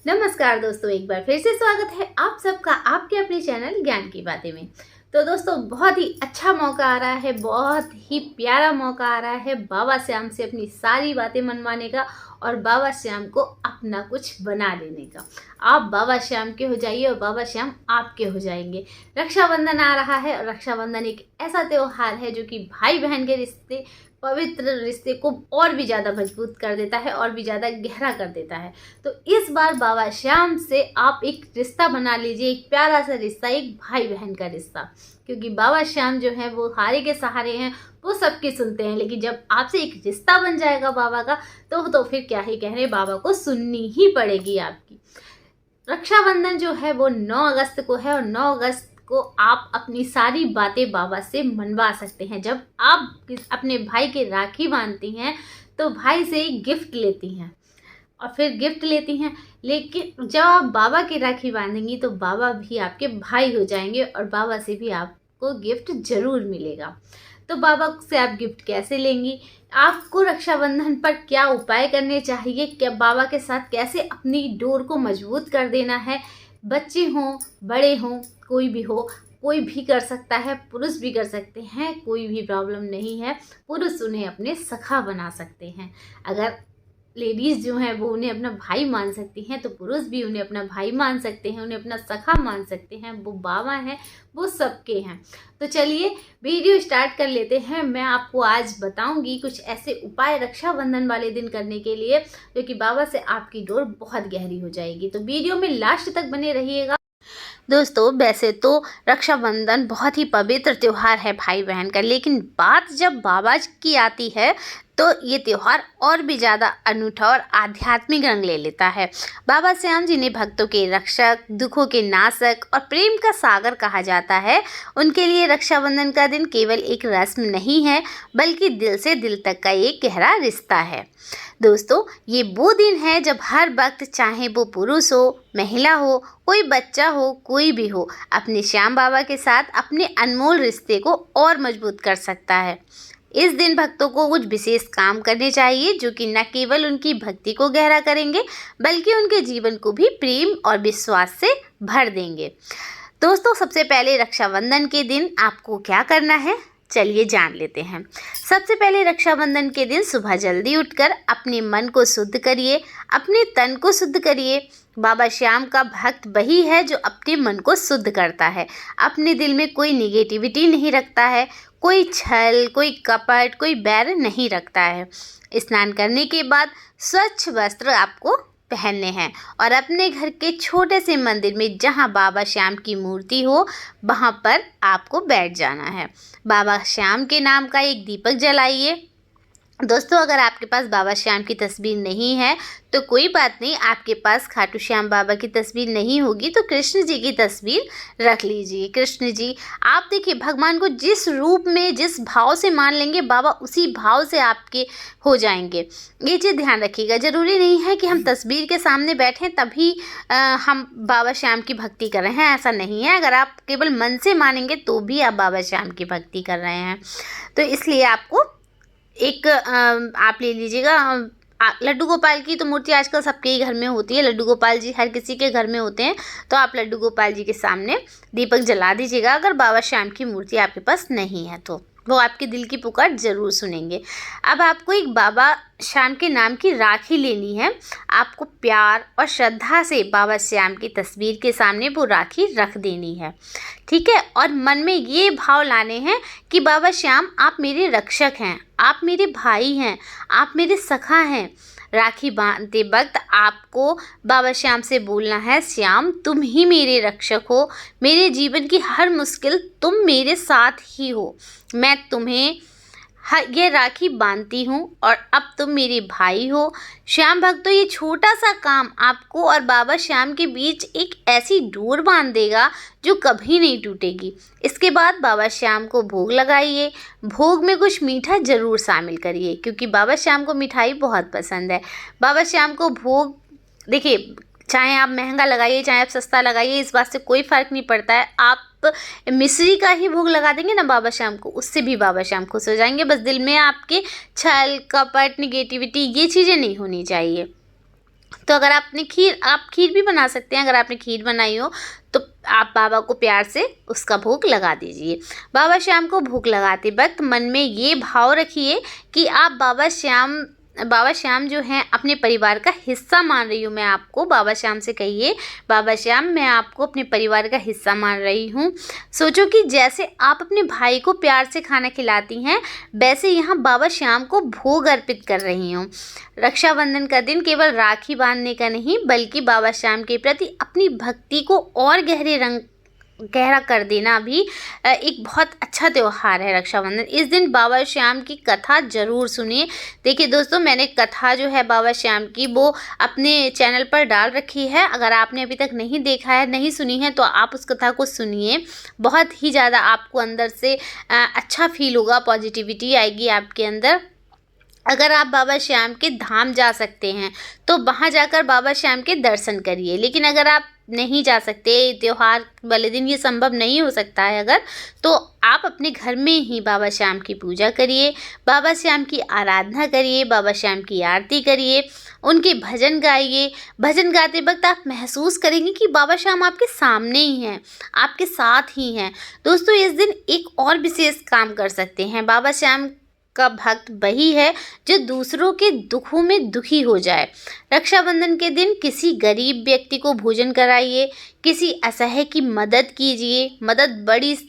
नमस्कार दोस्तों, एक बार फिर से स्वागत है आप सबका आपके अपने चैनल ज्ञान की बातें में। तो दोस्तों, बहुत ही अच्छा मौका आ रहा है, बहुत ही प्यारा मौका आ रहा है बाबा श्याम से अपनी सारी बातें मनवाने का और बाबा श्याम को अपना कुछ बना लेने का। आप बाबा श्याम के हो जाइए और बाबा श्याम आपके हो जाएंगे। रक्षाबंधन आ रहा है और रक्षाबंधन एक ऐसा त्यौहार है जो कि भाई बहन के रिश्ते, पवित्र रिश्ते को और भी ज़्यादा मजबूत कर देता है और भी ज़्यादा गहरा कर देता है। तो इस बार बाबा श्याम से आप एक रिश्ता बना लीजिए, एक प्यारा सा रिश्ता, एक भाई बहन का रिश्ता। क्योंकि बाबा श्याम जो है वो हारे के सहारे हैं, वो सबकी सुनते हैं, लेकिन जब आपसे एक रिश्ता बन जाएगा बाबा का तो फिर क्या ही कहने, बाबा को सुननी ही पड़ेगी आपकी। रक्षाबंधन जो है वो 9 अगस्त को है और 9 अगस्त को आप अपनी सारी बातें बाबा से मनवा सकते हैं। जब आप अपने भाई के राखी बांधती हैं तो भाई से एक गिफ्ट लेती हैं और फिर गिफ्ट लेती हैं, लेकिन जब आप बाबा की राखी बांधेंगी तो बाबा भी आपके भाई हो जाएंगे और बाबा से भी आपको गिफ्ट जरूर मिलेगा। तो बाबा से आप गिफ्ट कैसे लेंगी, आपको रक्षाबंधन पर क्या उपाय करने चाहिए, क्या बाबा के साथ कैसे अपनी डोर को मजबूत कर देना है, बच्चे हों बड़े हों कोई भी हो, कोई भी कर सकता है, पुरुष भी कर सकते हैं, कोई भी प्रॉब्लम नहीं है। पुरुष उन्हें अपने सखा बना सकते हैं। अगर लेडीज़ जो हैं वो उन्हें अपना भाई मान सकती हैं तो पुरुष भी उन्हें अपना भाई मान सकते हैं, उन्हें अपना सखा मान सकते हैं। वो बाबा हैं, वो सबके हैं। तो चलिए वीडियो स्टार्ट कर लेते हैं। मैं आपको आज बताऊंगी कुछ ऐसे उपाय रक्षाबंधन वाले दिन करने के लिए जो कि बाबा से आपकी डोर बहुत गहरी हो जाएगी। तो वीडियो में लास्ट तक बने रहिएगा। दोस्तों, वैसे तो रक्षाबंधन बहुत ही पवित्र त्यौहार है भाई बहन का, लेकिन बात जब बाबा की आती है तो ये त्यौहार और भी ज़्यादा अनूठा और आध्यात्मिक रंग ले लेता है। बाबा श्याम जिन्हें भक्तों के रक्षक, दुखों के नाशक और प्रेम का सागर कहा जाता है, उनके लिए रक्षाबंधन का दिन केवल एक रस्म नहीं है बल्कि दिल से दिल तक का एक गहरा रिश्ता है। दोस्तों, ये वो दिन है जब हर वक्त, चाहे वो पुरुष हो, महिला हो, कोई बच्चा हो, कोई भी हो, अपने श्याम बाबा के साथ अपने अनमोल रिश्ते को और मजबूत कर सकता है। इस दिन भक्तों को कुछ विशेष काम करने चाहिए जो कि न केवल उनकी भक्ति को गहरा करेंगे बल्कि उनके जीवन को भी प्रेम और विश्वास से भर देंगे। दोस्तों, सबसे पहले रक्षाबंधन के दिन आपको क्या करना है, चलिए जान लेते हैं। सबसे पहले रक्षाबंधन के दिन सुबह जल्दी उठकर अपने मन को शुद्ध करिए, अपने तन को शुद्ध करिए। बाबा श्याम का भक्त वही है जो अपने मन को शुद्ध करता है, अपने दिल में कोई निगेटिविटी नहीं रखता है, कोई छल, कोई कपट, कोई बैर नहीं रखता है। स्नान करने के बाद स्वच्छ वस्त्र आपको पहनने हैं और अपने घर के छोटे से मंदिर में जहां बाबा श्याम की मूर्ति हो वहां पर आपको बैठ जाना है। बाबा श्याम के नाम का एक दीपक जलाइए। दोस्तों, अगर आपके पास बाबा श्याम की तस्वीर नहीं है तो कोई बात नहीं, आपके पास खाटू श्याम बाबा की तस्वीर नहीं होगी तो कृष्ण जी की तस्वीर रख लीजिए। कृष्ण जी, आप देखिए, भगवान को जिस रूप में, जिस भाव से मान लेंगे बाबा उसी भाव से आपके हो जाएंगे। ये चीज़ ध्यान रखिएगा। ज़रूरी नहीं है कि हम तस्वीर के सामने बैठें तभी हम बाबा श्याम की भक्ति कर रहे हैं, ऐसा नहीं है। अगर आप केवल मन से मानेंगे तो भी आप बाबा श्याम की भक्ति कर रहे हैं। तो इसलिए आपको एक आप ले लीजिएगा। लड्डू गोपाल की तो मूर्ति आजकल सबके ही घर में होती है, लड्डू गोपाल जी हर किसी के घर में होते हैं, तो आप लड्डू गोपाल जी के सामने दीपक जला दीजिएगा। अगर बाबा श्याम की मूर्ति आपके पास नहीं है तो वो आपके दिल की पुकार जरूर सुनेंगे। अब आपको एक बाबा श्याम के नाम की राखी लेनी है। आपको प्यार और श्रद्धा से बाबा श्याम की तस्वीर के सामने वो राखी रख देनी है, ठीक है। और मन में ये भाव लाने हैं कि बाबा श्याम आप मेरे रक्षक हैं, आप मेरे भाई हैं, आप मेरे सखा हैं। राखी बांधते वक्त आपको बाबा श्याम से बोलना है, श्याम तुम ही मेरे रक्षक हो, मेरे जीवन की हर मुश्किल तुम मेरे साथ ही हो, मैं तुम्हें ये राखी बांधती हूँ और अब तुम मेरे भाई हो। श्याम भक्तों, ये छोटा सा काम आपको और बाबा श्याम के बीच एक ऐसी डोर बांध देगा जो कभी नहीं टूटेगी। इसके बाद बाबा श्याम को भोग लगाइए। भोग में कुछ मीठा ज़रूर शामिल करिए क्योंकि बाबा श्याम को मिठाई बहुत पसंद है। बाबा श्याम को भोग, देखिए, चाहे आप महंगा लगाइए चाहे आप सस्ता लगाइए, इस बात से कोई फ़र्क नहीं पड़ता है। आप मिश्री का ही भोग लगा देंगे ना बाबा श्याम को, उससे भी बाबा श्याम खुश हो जाएंगे। बस दिल में आपके छल, कपट, निगेटिविटी ये चीज़ें नहीं होनी चाहिए। तो अगर आपने आप खीर भी बना सकते हैं। अगर आपने खीर बनाई हो तो आप बाबा को प्यार से उसका भोग लगा दीजिए। बाबा श्याम को भोग लगाते वक्त मन में ये भाव रखिए कि आप बाबा श्याम जो हैं अपने परिवार का हिस्सा मान रही हूँ मैं आपको। बाबा श्याम से कहिए, बाबा श्याम मैं आपको अपने परिवार का हिस्सा मान रही हूँ। सोचो कि जैसे आप अपने भाई को प्यार से खाना खिलाती हैं, वैसे यहाँ बाबा श्याम को भोग अर्पित कर रही हूँ। रक्षाबंधन का दिन केवल राखी बांधने का नहीं, बल्कि बाबा श्याम के प्रति अपनी भक्ति को और गहरा कर देना भी एक बहुत अच्छा त्यौहार है रक्षाबंधन। इस दिन बाबा श्याम की कथा ज़रूर सुनिए। देखिए दोस्तों, मैंने कथा जो है बाबा श्याम की वो अपने चैनल पर डाल रखी है। अगर आपने अभी तक नहीं देखा है, नहीं सुनी है, तो आप उस कथा को सुनिए। बहुत ही ज़्यादा आपको अंदर से अच्छा फील होगा, पॉजिटिविटी आएगी आपके अंदर। अगर आप बाबा श्याम के धाम जा सकते हैं तो वहाँ जाकर बाबा श्याम के दर्शन करिए। लेकिन अगर आप नहीं जा सकते, त्योहार वाले दिन ये संभव नहीं हो सकता है अगर, तो आप अपने घर में ही बाबा श्याम की पूजा करिए, बाबा श्याम की आराधना करिए, बाबा श्याम की आरती करिए, उनके भजन गाइए। भजन गाते वक्त आप महसूस करेंगे कि बाबा श्याम आपके सामने ही हैं, आपके साथ ही हैं। दोस्तों, इस दिन एक और विशेष काम कर सकते हैं। बाबा श्याम का भक्त वही है जो दूसरों के दुखों में दुखी हो जाए। रक्षाबंधन के दिन किसी गरीब व्यक्ति को भोजन कराइए, किसी असहाय की मदद कीजिए। मदद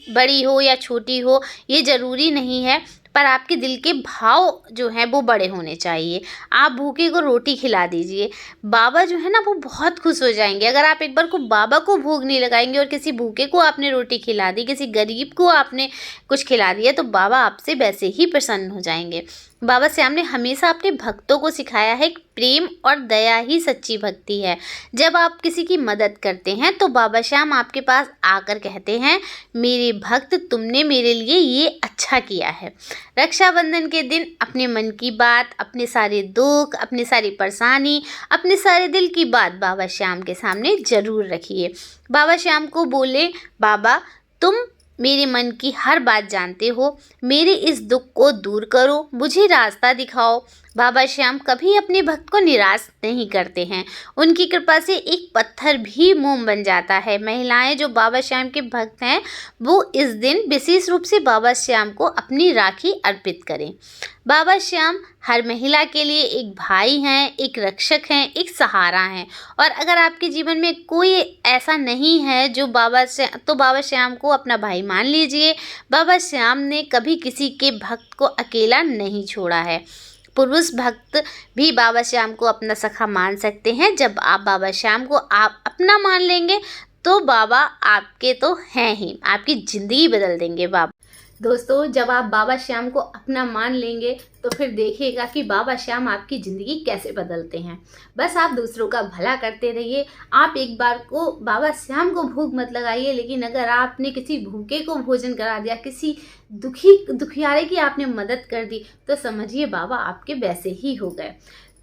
बड़ी हो या छोटी हो ये ज़रूरी नहीं है, पर आपके दिल के भाव जो हैं वो बड़े होने चाहिए। आप भूखे को रोटी खिला दीजिए, बाबा जो है ना वो बहुत खुश हो जाएंगे। अगर आप एक बार को बाबा को भोग नहीं लगाएंगे और किसी भूखे को आपने रोटी खिला दी, किसी गरीब को आपने कुछ खिला दिया, तो बाबा आपसे वैसे ही प्रसन्न हो जाएंगे। बाबा श्याम ने हमेशा अपने भक्तों को सिखाया है कि प्रेम और दया ही सच्ची भक्ति है। जब आप किसी की मदद करते हैं तो बाबा श्याम आपके पास आकर कहते हैं, मेरे भक्त तुमने मेरे लिए ये अच्छा किया है। रक्षाबंधन के दिन अपने मन की बात, अपने सारे दुख, अपनी सारी परेशानी, अपने सारे दिल की बात बाबा श्याम के सामने ज़रूर रखिए। बाबा श्याम को बोले, बाबा तुम मेरे मन की हर बात जानते हो, मेरे इस दुख को दूर करो, मुझे रास्ता दिखाओ। बाबा श्याम कभी अपने भक्त को निराश नहीं करते हैं। उनकी कृपा से एक पत्थर भी मोम बन जाता है। महिलाएं जो बाबा श्याम के भक्त हैं वो इस दिन विशेष रूप से बाबा श्याम को अपनी राखी अर्पित करें। बाबा श्याम हर महिला के लिए एक भाई हैं, एक रक्षक हैं, एक सहारा हैं। और अगर आपके जीवन में कोई ऐसा नहीं है जो तो बाबा श्याम को अपना भाई मान लीजिए। बाबा श्याम ने कभी किसी के भक्त को अकेला नहीं छोड़ा है। पुरुष भक्त भी बाबा श्याम को अपना सखा मान सकते हैं। जब आप बाबा श्याम को आप अपना मान लेंगे तो बाबा आपके तो हैं ही, आपकी ज़िंदगी बदल देंगे बाबा। दोस्तों, जब आप बाबा श्याम को अपना मान लेंगे तो फिर देखिएगा कि बाबा श्याम आपकी ज़िंदगी कैसे बदलते हैं। बस आप दूसरों का भला करते रहिए। आप एक बार को बाबा श्याम को भूख मत लगाइए, लेकिन अगर आपने किसी भूखे को भोजन करा दिया, किसी दुखियारे की आपने मदद कर दी, तो समझिए बाबा आपके वैसे ही हो गए।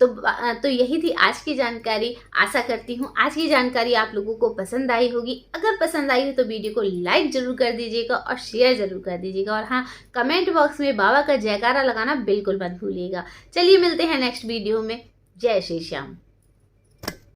तो यही थी आज की जानकारी। आशा करती हूँ आज की जानकारी आप लोगों को पसंद आई होगी। अगर पसंद आई हो तो वीडियो को लाइक ज़रूर कर दीजिएगा और शेयर ज़रूर कर दीजिएगा। और हाँ, कमेंट बॉक्स में बाबा का जयकारा लगाना बिल्कुल मत भूलिएगा। चलिए मिलते हैं नेक्स्ट वीडियो में। जय श्री श्याम।